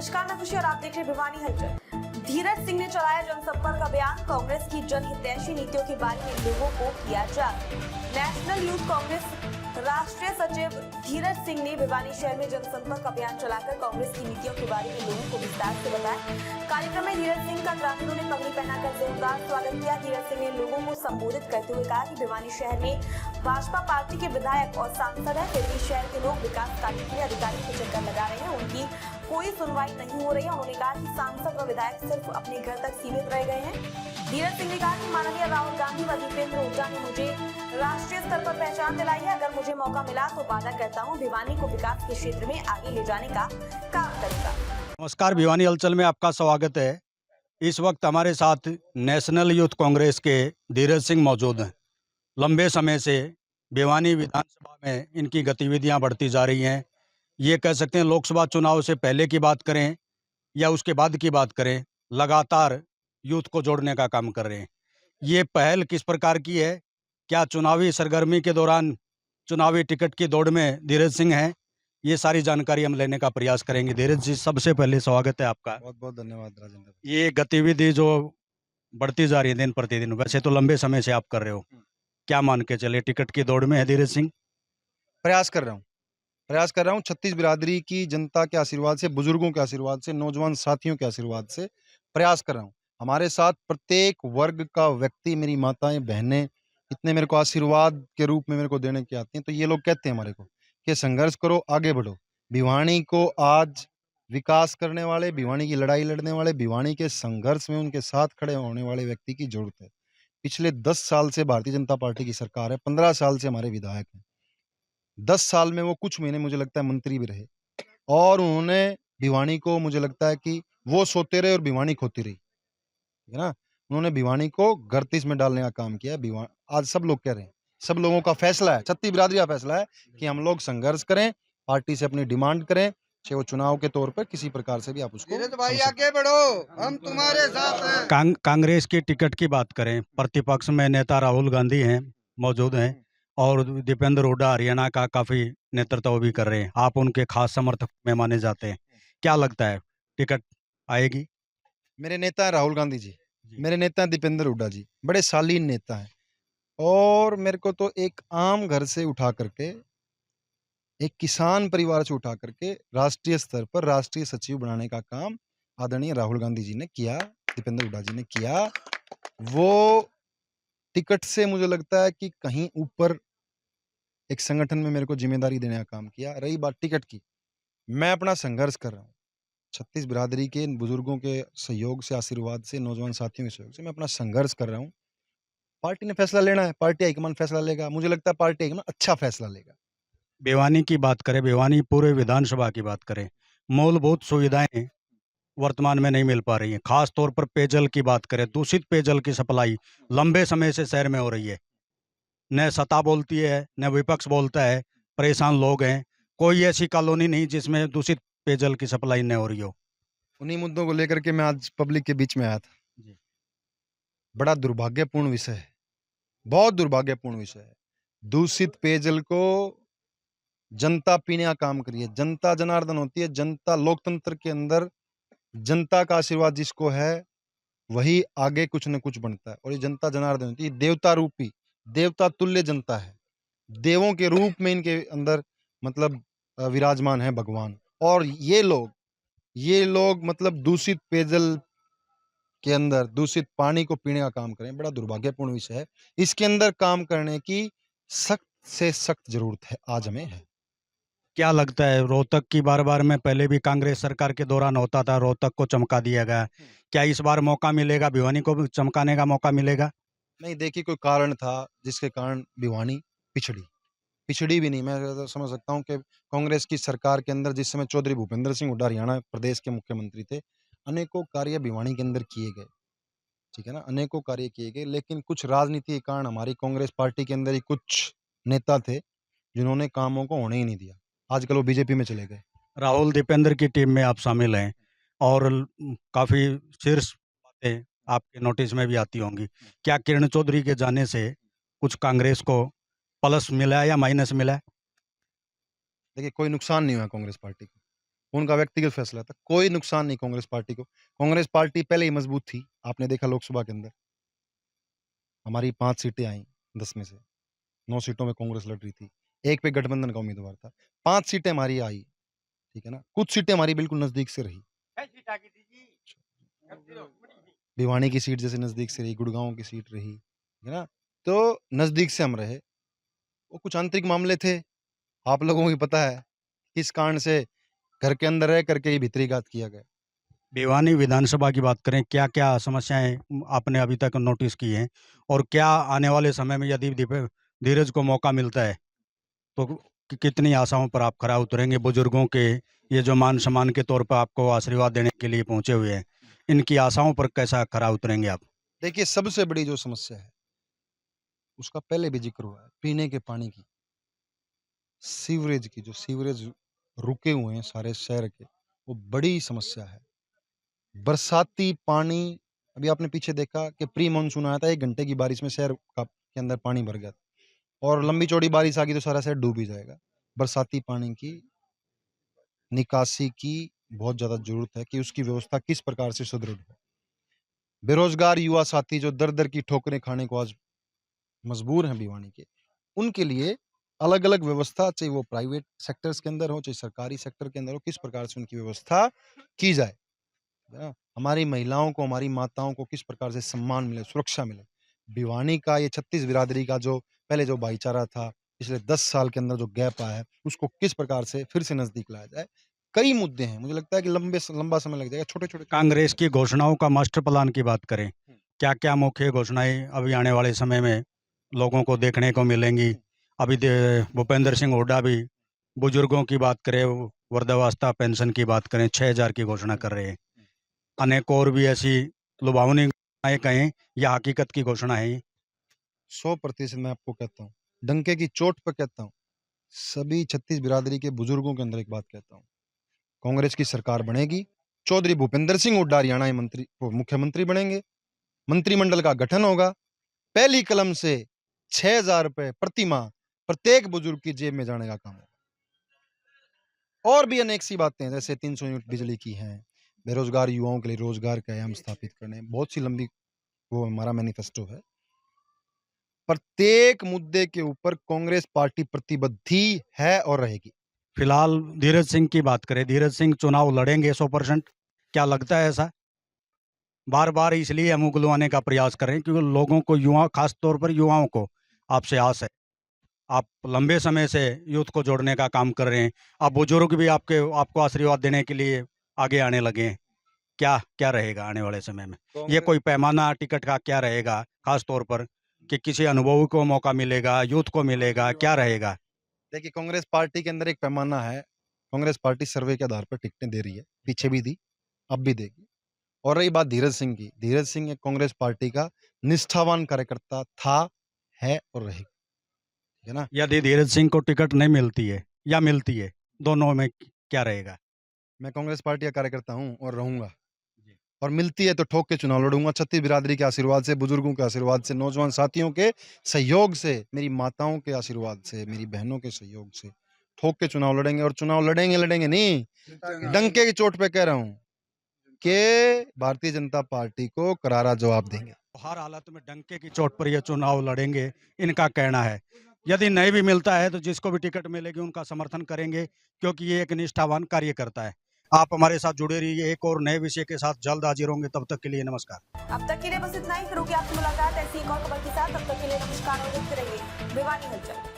नमस्कार, मैं खुशी और आप देख रहे हैं भिवानी हलचल। धीरज सिंह ने चलाया जनसंपर्क अभियान, कांग्रेस की जनहितैषी नीतियों के बारे में लोगों को किया जागरूक। नेशनल यूथ कांग्रेस राष्ट्रीय सचिव धीरज सिंह ने भिवानी शहर में जनसंपर्क अभियान चलाकर कांग्रेस की नीतियों के बारे में लोगों को विस्तार से बताया। कार्यक्रम में धीरज सिंह का ग्रामीणों ने पगड़ी पहनाकर जोरदार स्वागत किया। धीरज सिंह ने लोगों को संबोधित करते हुए कहा कि भिवानी शहर में भाजपा पार्टी के विधायक और सांसद है, फिर भी शहर के लोग विकास कार्य के लिए अधिकारियों के चक्कर लगा रहे हैं, उनकी कोई सुनवाई नहीं हो रही है। उन्होंने कहा कि सांसद व विधायक सिर्फ अपने घर तक सीमित रह गए हैं। धीरज सिंह ने कहा कि माननीय राहुल गांधी व दीपेंद्र हुड्डा ने मुझे राष्ट्रीय स्तर पर पहचान दिलाई है। अगर मुझे मौका मिला तो वादा करता हूं भिवानी को विकास के क्षेत्र में आगे ले जाने का काम करेगा। नमस्कार, भिवानी हलचल में आपका स्वागत है। इस वक्त हमारे साथ नेशनल यूथ कांग्रेस के धीरज सिंह मौजूद हैं। लंबे समय से भिवानी विधानसभा में इनकी गतिविधियां बढ़ती जा रही हैं। ये कह सकते हैं लोकसभा चुनाव से पहले की बात करें या उसके बाद की बात करें, लगातार यूथ को जोड़ने का काम कर रहे हैं। ये पहल किस प्रकार की है? क्या चुनावी सरगर्मी के दौरान चुनावी टिकट की दौड़ में धीरज सिंह हैं? ये सारी जानकारी हम लेने का प्रयास करेंगे। धीरज जी, सबसे पहले स्वागत है आपका। बहुत बहुत धन्यवाद राजेंद्र। ये गतिविधि जो बढ़ती जा रही है दिन प्रतिदिन, वैसे तो लंबे समय से आप कर रहे हो, क्या मान के चले टिकट की दौड़ में है धीरज सिंह? प्रयास कर रहा हूँ 36 बिरादरी की जनता के आशीर्वाद से, बुजुर्गों के आशीर्वाद से, नौजवान साथियों के आशीर्वाद से प्रयास कर रहा हूँ। हमारे साथ प्रत्येक वर्ग का व्यक्ति, मेरी माताएं, बहनें, इतने मेरे को आशीर्वाद के रूप में मेरे को देने की आती हैं। तो ये लोग कहते हैं हमारे को कि संघर्ष करो, आगे बढ़ो। भिवानी को आज विकास करने वाले, भिवानी की लड़ाई लड़ने वाले, भिवानी के संघर्ष में उनके साथ खड़े होने वाले व्यक्ति की जरूरत है। पिछले 10 साल से भारतीय जनता पार्टी की सरकार है, 15 साल से हमारे विधायक हैं। 10 साल में वो कुछ महीने मुझे लगता है मंत्री भी रहे, और उन्होंने भिवानी को, मुझे लगता है कि वो सोते रहे और भिवानी खोती रही, है ना। उन्होंने भिवानी को गर्दिश में डालने का काम किया। आज सब लोग कह रहे हैं, सब लोगों का फैसला है, 36 बिरादरी का फैसला है कि हम लोग संघर्ष करें, पार्टी से अपनी डिमांड करें, चाहे वो चुनाव के तौर पर किसी प्रकार से भी आप उसको। भाई आगे बढ़ो, हम तुम्हारे साथ हैं। कांग्रेस की टिकट की बात करें, प्रतिपक्ष में नेता राहुल गांधी हैं, मौजूद हैं, और दीपेंद्र हुड्डा हरियाणा का काफी नेतृत्व भी कर रहे हैं। आप उनके खास समर्थक में माने जाते हैं। क्या लगता है, टिकट आएगी? मेरे नेता है राहुल गांधी जी, मेरे नेता हैं दीपेंद्र हुड्डा जी, बड़े शालीन नेता हैं। और मेरे को तो एक आम घर से उठा करके, एक किसान परिवार से उठा करके राष्ट्रीय स्तर पर राष्ट्रीय सचिव बनाने का काम आदरणीय राहुल गांधी जी ने किया, दीपेंद्र हुड्डा जी ने किया। वो टिकट से मुझे लगता है कि कहीं ऊपर एक संगठन में मेरे को जिम्मेदारी देने का काम किया। रही बात टिकट की, मैं अपना संघर्ष कर रहा हूँ 36 बिरादरी के बुजुर्गों के सहयोग से, आशीर्वाद से, नौजवान साथियों के सहयोग से मैं अपना संघर्ष कर रहा हूँ। पार्टी ने फैसला लेना है, पार्टी हाईकमान फैसला लेगा। मुझे लगता है पार्टी हाईकमान अच्छा फैसला लेगा। भिवानी की बात करें, भिवानी पूरे विधानसभा की बात करें, मूलभूत सुविधाएं वर्तमान में नहीं मिल पा रही हैं। खास तौर पर पेयजल की बात करें, दूषित पेयजल की सप्लाई लंबे समय से शहर में हो रही है। न सत्ता बोलती है, न विपक्ष बोलता है, परेशान लोग हैं। कोई ऐसी कॉलोनी नहीं जिसमें दूषित पेयजल की सप्लाई न हो रही हो। उन्हीं मुद्दों को लेकर के मैं आज पब्लिक के बीच में आया था। जी। बड़ा दुर्भाग्यपूर्ण विषय है, बहुत दुर्भाग्यपूर्ण विषय है। दूषित पेयजल को जनता पीने का काम करिए। जनता जनार्दन होती है। जनता लोकतंत्र के अंदर जनता का आशीर्वाद जिसको है वही आगे कुछ न कुछ बनता है। और ये जनता जनार्दन होती है, देवता रूपी, देवता तुल्य जनता है। देवों के रूप में इनके अंदर मतलब विराजमान है भगवान। और ये लोग मतलब दूषित पेयजल के अंदर दूषित पानी को पीने का काम करें, बड़ा दुर्भाग्यपूर्ण विषय है। इसके अंदर काम करने की सख्त से सख्त जरूरत है, आज हमें है। क्या लगता है, रोहतक की बार में पहले भी कांग्रेस सरकार के दौरान होता था, रोहतक को चमका दिया गया, क्या इस बार मौका मिलेगा, भिवानी को भी चमकाने का मौका मिलेगा? नहीं, देखिए, कोई कारण था जिसके कारण भिवानी पिछड़ी भी नहीं। मैं तो समझ सकता हूँ कि कांग्रेस की सरकार के अंदर जिस समय चौधरी भूपेंद्र सिंह हुड्डा हरियाणा प्रदेश के मुख्यमंत्री थे, अनेकों कार्य भिवानी के अंदर किए गए, ठीक है ना, अनेकों कार्य किए गए। लेकिन कुछ राजनीति के कारण हमारी कांग्रेस पार्टी के अंदर ही कुछ नेता थे जिन्होंने कामों को होने ही नहीं दिया। आजकल वो बीजेपी में चले गए। राहुल दीपेंद्र की टीम में आप शामिल हैं, और काफी शीर्ष बातें आपके नोटिस में भी आती होंगी। क्या किरण चौधरी के जाने से कुछ कांग्रेस को प्लस मिला है या माइनस मिला है? देखिए, कोई नुकसान नहीं हुआ कांग्रेस पार्टी को। उनका व्यक्तिगत फैसला था, कोई नुकसान नहीं कांग्रेस पार्टी को। कांग्रेस पार्टी पहले ही मजबूत थी, आपने देखा लोकसभा के अंदर हमारी 5 सीटें आई 10 में से, 9 सीटों में कांग्रेस लड़ रही थी, एक पे गठबंधन का उम्मीदवार था, 5 सीटें हमारी आई, ठीक है ना। कुछ सीटें हमारी बिल्कुल नजदीक से रही, भिवानी की सीट जैसे नजदीक से रही, गुड़गांव की सीट रही, है ना, तो नजदीक से हम रहे। वो कुछ आंतरिक मामले थे, आप लोगों को पता है किस कारण से घर के अंदर रह करके ही भीतरीघात किया गया। भिवानी विधानसभा की बात करें, क्या क्या समस्याएं आपने अभी तक नोटिस की हैं और क्या आने वाले समय में यदि धीरज को मौका मिलता है तो कितनी आशाओं पर आप खरा उतरेंगे? बुजुर्गों के ये जो मान सम्मान के तौर पर आपको आशीर्वाद देने के लिए पहुंचे हुए हैं, इनकी आशाओं पर कैसा खरा उतरेंगे आप? देखिए, सबसे बड़ी जो समस्या है उसका पहले भी जिक्र हुआ है, पीने के पानी की, सीवरेज की, जो सीवरेज रुके हुए हैं सारे शहर के, वो बड़ी समस्या है। बरसाती पानी, अभी आपने पीछे देखा कि प्री मानसून आया था, 1 घंटे की बारिश में शहर के अंदर पानी भर गया और लंबी चौड़ी बारिश आ गई तो सारा शहर डूब ही जाएगा। बरसाती पानी की निकासी की बहुत ज़्यादा ज़रूरत है कि उसकी व्यवस्था किस प्रकार से सुदृढ़ हो। बेरोजगार युवा साथी जो दर-दर की ठोकरें खाने को आज मजबूर हैं भिवानी के, उनके लिए अलग-अलग व्यवस्था, चाहे वो प्राइवेट सेक्टर्स के अंदर हो, चाहे सरकारी सेक्टर के अंदर हो, किस प्रकार से उनकी व्यवस्था की जाए। है ना? हमारी महिलाओं को, हमारी माताओं को किस प्रकार से सम्मान मिले, सुरक्षा मिले। भिवानी का ये 36 बिरादरी का जो पहले जो भाईचारा था, पिछले 10 साल के अंदर जो गैप आया है, उसको किस प्रकार से फिर से नज़दीक लाया जाए। कई मुद्दे हैं, मुझे लगता है कि लंबा समय लग जाएगा, छोटे-छोटे कांग्रेस की घोषणाओं का मास्टर प्लान की बात करें, क्या-क्या मुख्य घोषणाएं अभी आने वाले समय में लोगों को देखने को मिलेंगी? अभी भूपेंद्र सिंह हुड्डा भी बुजुर्गों की बात करें, वृद्धावस्था पेंशन की बात करें, 6,000 की घोषणा कर रहे हैं। अनेक और भी ऐसी लुभावनी घोषणाएं कहें या हकीकत की घोषणा है? 100% मैं आपको कहता हूँ, डंके की चोट पर कहता हूँ, सभी 36 बिरादरी के बुजुर्गों के अंदर एक बात कहता हूँ, कांग्रेस की सरकार बनेगी, चौधरी भूपेंद्र सिंह हुड्डा हरियाणा मंत्री मुख्यमंत्री बनेंगे, मंत्रिमंडल का गठन होगा, पहली कलम से 6,000 रुपए प्रति माह प्रत्येक बुजुर्ग की जेब में जाने का काम होगा। और भी अनेक सी बातें हैं, जैसे 300 यूनिट बिजली की हैं, बेरोजगार युवाओं के लिए रोजगार के आयाम स्थापित करने, बहुत सी लंबी वो हमारा मैनिफेस्टो है। प्रत्येक मुद्दे के ऊपर कांग्रेस पार्टी प्रतिबद्ध ही है और रहेगी। फिलहाल धीरज सिंह की बात करें, धीरज सिंह चुनाव लड़ेंगे 100%? क्या लगता है ऐसा? बार-बार इसलिए हम उगलवाने का प्रयास कर रहे हैं क्योंकि लोगों को, युवा, खास तौर पर युवाओं को आपसे आस है। आप लंबे समय से यूथ को जोड़ने का काम कर रहे हैं। अब बुजुर्ग भी आपको आशीर्वाद देने के लिए आगे आने लगे हैं। क्या रहेगा आने वाले समय में? ये कोई पैमाना टिकट का क्या रहेगा, खास तौर पर कि किसी अनुभवी को मौका मिलेगा, यूथ को मिलेगा, क्या रहेगा? देखिए, कांग्रेस पार्टी के अंदर एक पैमाना है, कांग्रेस पार्टी सर्वे के आधार पर टिकटें दे रही है, पीछे भी दी, अब भी देगी। और रही बात धीरज सिंह की, धीरज सिंह एक कांग्रेस पार्टी का निष्ठावान कार्यकर्ता था, है और रहेगा, ठीक है ना। यदि धीरज सिंह को टिकट नहीं मिलती है या मिलती है, दोनों में क्या रहेगा? मैं कांग्रेस पार्टी का कार्यकर्ता हूँ और रहूंगा, और मिलती है तो ठोक के चुनाव लड़ूंगा। 36 बिरादरी के आशीर्वाद से, बुजुर्गों के आशीर्वाद से, नौजवान साथियों के सहयोग से, मेरी माताओं के आशीर्वाद से, मेरी बहनों के सहयोग से ठोक के चुनाव लड़ेंगे। और चुनाव लड़ेंगे नहीं, डंके की चोट पे कह रहा हूँ कि भारतीय जनता पार्टी को करारा जवाब देंगे। हर हालत में डंके की चोट पर ये चुनाव लड़ेंगे, इनका कहना है। यदि नहीं भी मिलता है तो जिसको भी टिकट मिलेगी उनका समर्थन करेंगे, क्योंकि ये एक निष्ठावान कार्यकर्ता है। आप हमारे साथ जुड़े रहिए, एक और नए विषय के साथ जल्द हाजिर होंगे। तब तक के लिए नमस्कार। अब तक के लिए बस इतना ही, फिर होगी आपसे मुलाकात ऐसी एक और खबर के साथ। तब तक के लिए नमस्कार और देखते रहिए भिवानी हलचल।